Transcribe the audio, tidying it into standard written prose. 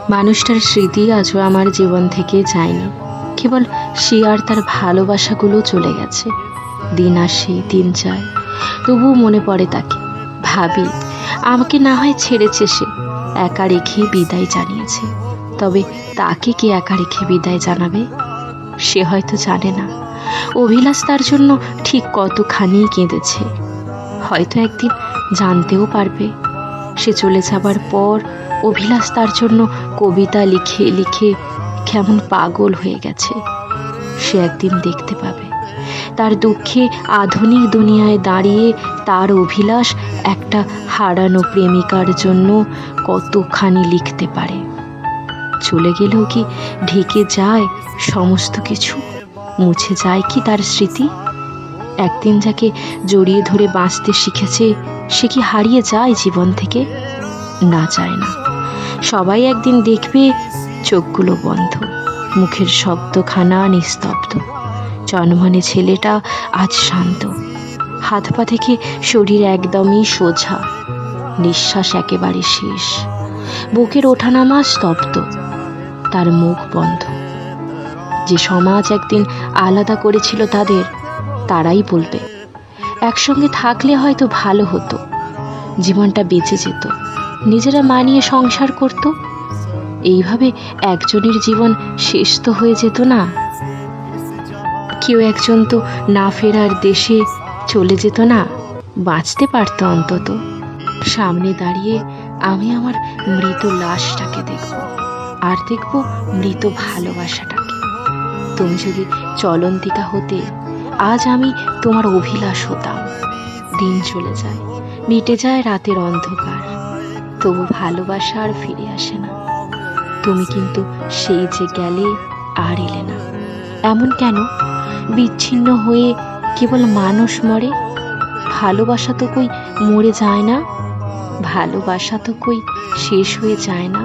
মানুষটার স্মৃতি আজও আমার জীবন থেকে যায়নি। কেবল সে আর তার ভালোবাসাগুলো চলে গেছে। দিন আসে দিন যায়, তবুও মনে পড়ে তাকে। ভাবি, আমাকে না হয় ছেড়েছে, সে একা রেখে বিদায় জানিয়েছে। তবে তাকে কে একা রেখে বিদায় জানাবে? সে হয়তো জানে না অভিলাষ তার জন্য ঠিক কতখানি কেঁদেছে। হয়তো একদিন জানতেও পারবে। সে চলে যাবার পর অভিলাষ তার জন্য কবিতা লিখে লিখে কেমন পাগল হয়ে গেছে। সে একদিন দেখতে পাবে তার দুঃখে আধুনিক দুনিয়ায় দাঁড়িয়ে তার অভিলাষ একটা হারানো প্রেমিকার জন্য কতখানি লিখতে পারে। চলে গেলেও কি ঢেকে যায় সমস্ত কিছু? মুছে যায় কি তার স্মৃতি? একদিন যাকে জড়িয়ে ধরে বাঁচতে শিখেছে, সে কি হারিয়ে যায় জীবন থেকে? না, যায় না। সবাই একদিন দেখবে চোখগুলো বন্ধ, মুখের শব্দখানা নিস্তব্ধ। জনমনে ছেলেটা আজ শান্ত, হাত পা থেকে শরীর একদমই সোজা, নিঃশ্বাস একেবারে শেষ, বুকের ওঠানামা স্তব্ধ, তার মুখ বন্ধ। যে সমাজ একদিন আলাদা করেছিল তাদের, তারাই বলবে একসঙ্গে থাকলে হয়তো ভালো হতো, জীবনটা বেঁচে যেত, নিজেরা মানিয়ে সংসার করত। এইভাবে একজনের জীবন শেষ তো হয়ে যেত না? কেউ একজন তো না ফেরার দেশে চলে যেত না? বাঁচতে পারত অন্তত। সামনে দাঁড়িয়ে আমি আমার মৃত লাশটাকে দেখব, আর দেখব মৃত ভালোবাসাটাকে। তুমি যদি চলন্তিকা হতে, আজ আমি তোমার অভিলাষ হতাম। দিন চলে যায়, মিটে যায় রাতের অন্ধকার, তবু ভালোবাসা আর ফিরে আসে না। তুমি কিন্তু সেই যে গেলে আর এলে না। এমন কেন? বিচ্ছিন্ন হয়ে কেবল মানুষ মরে, ভালোবাসা তো কই মরে যায় না? ভালোবাসা তো কই শেষ হয়ে যায় না?